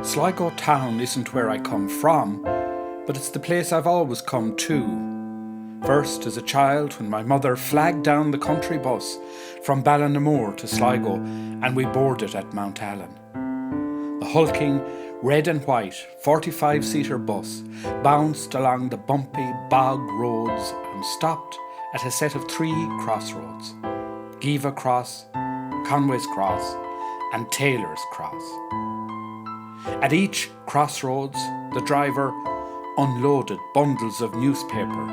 Sligo town isn't where I come from, but it's the place I've always come to. First as a child when my mother flagged down the country bus from Ballinamore to Sligo and we boarded at Mount Allen. The hulking red and white 45-seater bus bounced along the bumpy bog roads and stopped at a set of 3 crossroads: Giva Cross, Conway's Cross and Taylor's Cross. At each crossroads, the driver unloaded bundles of newspaper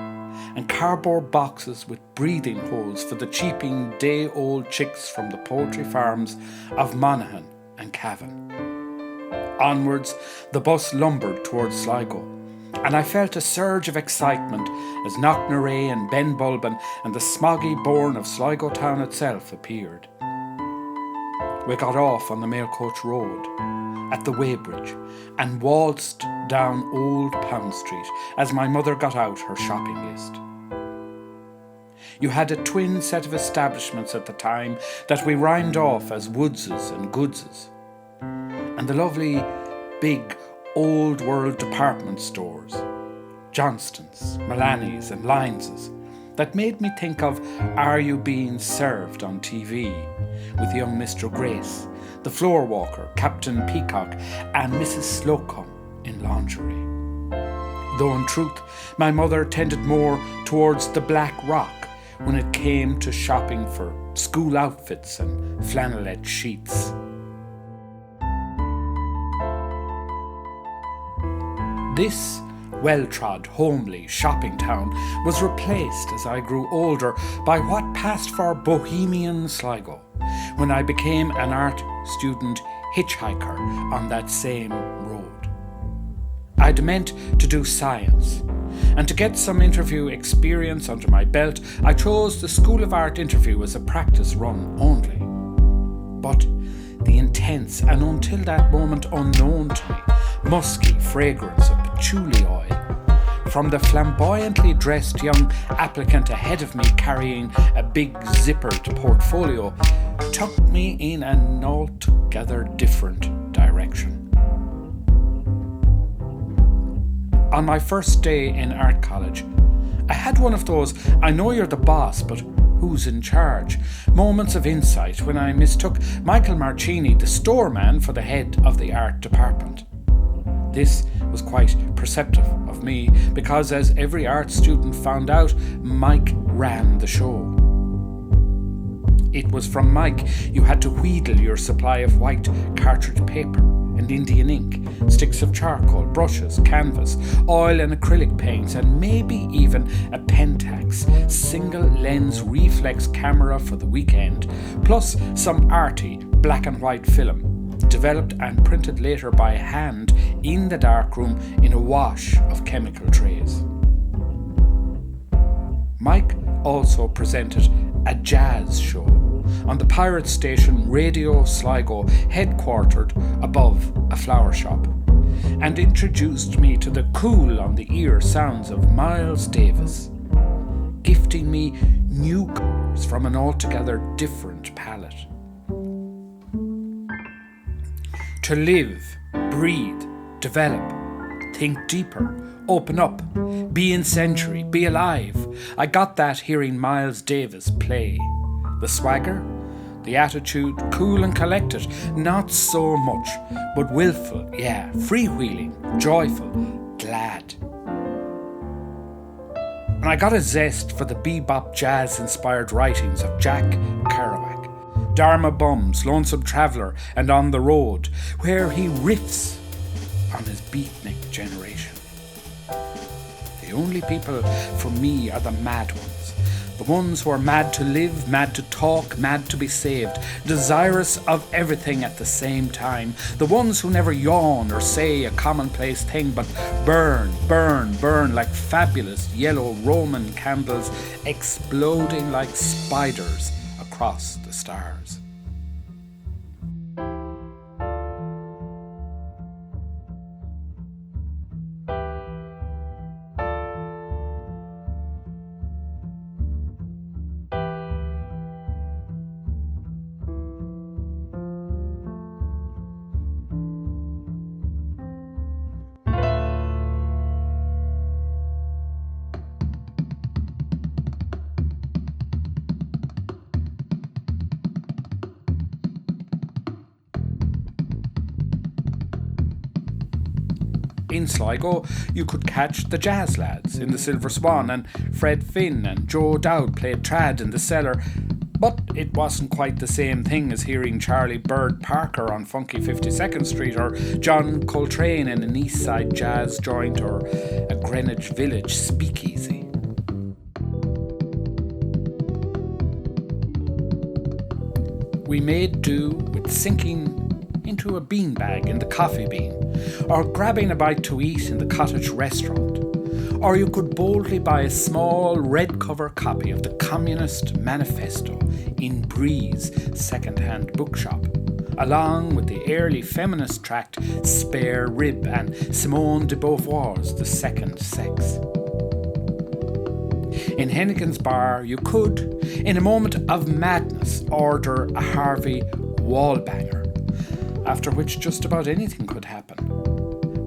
and cardboard boxes with breathing holes for the cheeping day-old chicks from the poultry farms of Monaghan and Cavan. Onwards, the bus lumbered towards Sligo, and I felt a surge of excitement as Knocknarea and Benbulben and the smoggy bourne of Sligo town itself appeared. We got off on the Mailcoach Road at the Weybridge and waltzed down Old Pound Street as my mother got out her shopping list. You had a twin set of establishments at the time that we rhymed off as Woodses and Goodses, and the lovely big old world department stores, Johnston's, Mullaney's and Lyons's, that made me think of Are You Being Served on TV with young Mr. Grace, the floor walker, Captain Peacock and Mrs. Slocum in lingerie. Though in truth, my mother tended more towards the Black Rock when it came to shopping for school outfits and flannelette sheets. This well-trod, homely shopping town was replaced as I grew older by what passed for bohemian Sligo when I became an art student hitchhiker on that same road. I'd meant to do science, and to get some interview experience under my belt, I chose the School of Art interview as a practice run only. But the intense and until that moment unknown to me, musky fragrance of patchouli oil from the flamboyantly dressed young applicant ahead of me carrying a big zippered portfolio took me in an altogether different direction. On my first day in art college, I had one of those I know you're the boss, but who's in charge moments of insight when I mistook Michael Marchini, the storeman, for the head of the art department. This was quite perceptive of me because, as every art student found out, Mike ran the show. It was from Mike you had to wheedle your supply of white cartridge paper and Indian ink, sticks of charcoal, brushes, canvas, oil and acrylic paints, and maybe even a Pentax single-lens reflex camera for the weekend, plus some arty black and white film, developed and printed later by hand in the darkroom in a wash of chemical trays. Mike also presented a jazz show on the pirate station Radio Sligo, headquartered above a flower shop, and introduced me to the cool on the ear sounds of Miles Davis, gifting me new colours from an altogether different palette. To live, breathe, develop, think deeper, open up, be in century, be alive. I got that hearing Miles Davis play. The swagger, the attitude, cool and collected, not so much, but willful, yeah, freewheeling, joyful, glad. And I got a zest for the bebop jazz-inspired writings of Jack Kerouac, Dharma Bums, Lonesome Traveller, and On the Road, where he riffs on his beatnik generation. The only people for me are the mad ones. The ones who are mad to live, mad to talk, mad to be saved, desirous of everything at the same time. The ones who never yawn or say a commonplace thing, but burn, burn, burn like fabulous yellow Roman candles exploding like spiders across the stars. In Sligo, you could catch the Jazz Lads in the Silver Swan, and Fred Finn and Joe O'Dowd played trad in the cellar. But it wasn't quite the same thing as hearing Charlie Bird Parker on funky 52nd Street, or John Coltrane in an East Side jazz joint, or a Greenwich Village speakeasy. We made do with sinking into a beanbag in the Coffee Bean, or grabbing a bite to eat in the cottage restaurant. Or you could boldly buy a small red cover copy of the Communist Manifesto in Bree's second-hand bookshop, along with the early feminist tract Spare Rib and Simone de Beauvoir's The Second Sex. In Hennigan's bar, you could, in a moment of madness, order a Harvey Wallbanger, after which just about anything could happen.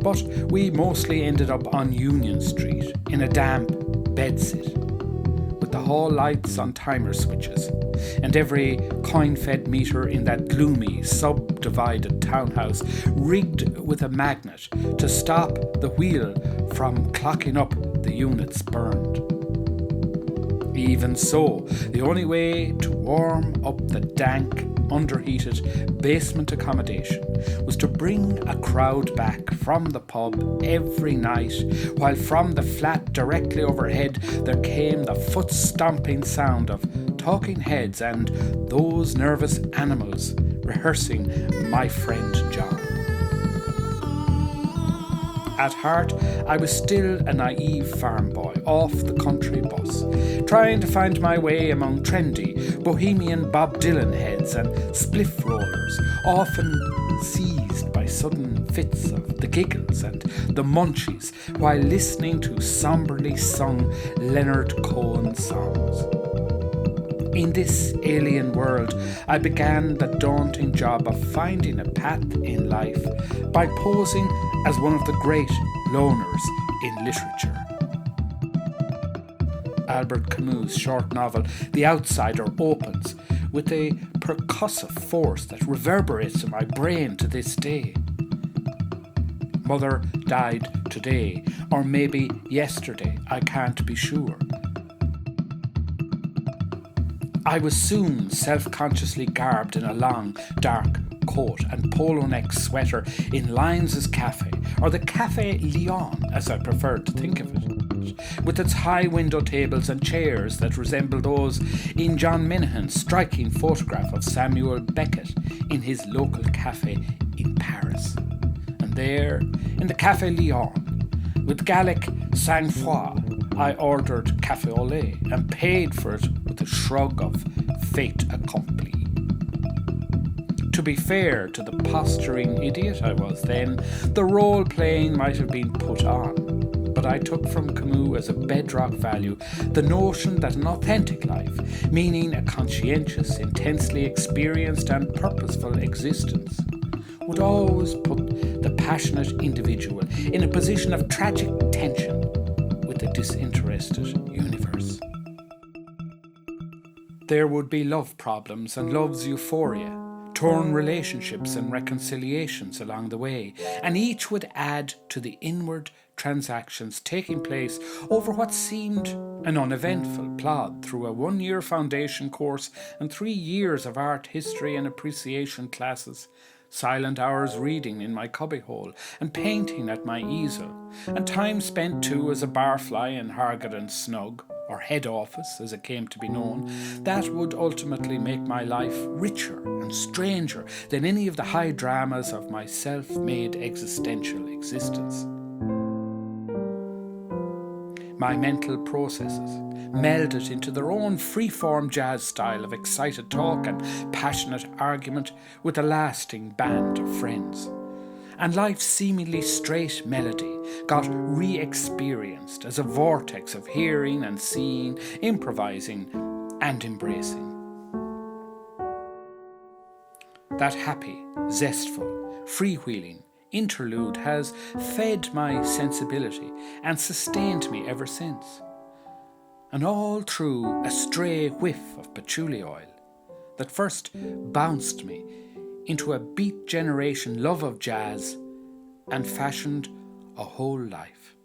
But we mostly ended up on Union Street in a damp bedsit, with the hall lights on timer switches, and every coin-fed meter in that gloomy, subdivided townhouse rigged with a magnet to stop the wheel from clocking up the units burned. Even so, the only way to warm up the dank, underheated basement accommodation was to bring a crowd back from the pub every night, while from the flat directly overhead there came the foot-stomping sound of talking heads and those nervous animals rehearsing My Friend John. At heart, I was still a naive farm boy off the country bus, trying to find my way among trendy, bohemian Bob Dylan heads and spliff rollers, often seized by sudden fits of the giggles and the munchies while listening to somberly sung Leonard Cohen songs. In this alien world, I began the daunting job of finding a path in life by posing as one of the great loners in literature. Albert Camus' short novel The Outsider opens with a percussive force that reverberates in my brain to this day. Mother died today, or maybe yesterday, I can't be sure. I was soon self-consciously garbed in a long, dark coat and polo neck sweater in Lyons' Cafe, or the Café Leyden, as I preferred to think of it, with its high window tables and chairs that resemble those in John Minahan's striking photograph of Samuel Beckett in his local cafe in Paris. And there, in the Café Leyden, with Gallic sang-froid, I ordered café au lait and paid for it with a shrug of fait accompli. To be fair to the posturing idiot I was then, the role-playing might have been put on, but I took from Camus as a bedrock value the notion that an authentic life, meaning a conscientious, intensely experienced and purposeful existence, would always put the passionate individual in a position of tragic tension with the disinterested universe. There would be love problems and love's euphoria, torn relationships and reconciliations along the way, and each would add to the inward transactions taking place over what seemed an uneventful plod through a 1-year foundation course and 3 years of art history and appreciation classes, silent hours reading in my cubbyhole and painting at my easel, and time spent too as a barfly in Hargett and Snug, or head office as it came to be known, that would ultimately make my life richer and stranger than any of the high dramas of my self-made existential existence. My mental processes melded into their own free-form jazz style of excited talk and passionate argument with a lasting band of friends. And life's seemingly straight melody got re-experienced as a vortex of hearing and seeing, improvising and embracing. That happy, zestful, freewheeling interlude has fed my sensibility and sustained me ever since. And all through a stray whiff of patchouli oil that first bounced me into a Beat Generation love of jazz and fashioned a whole life.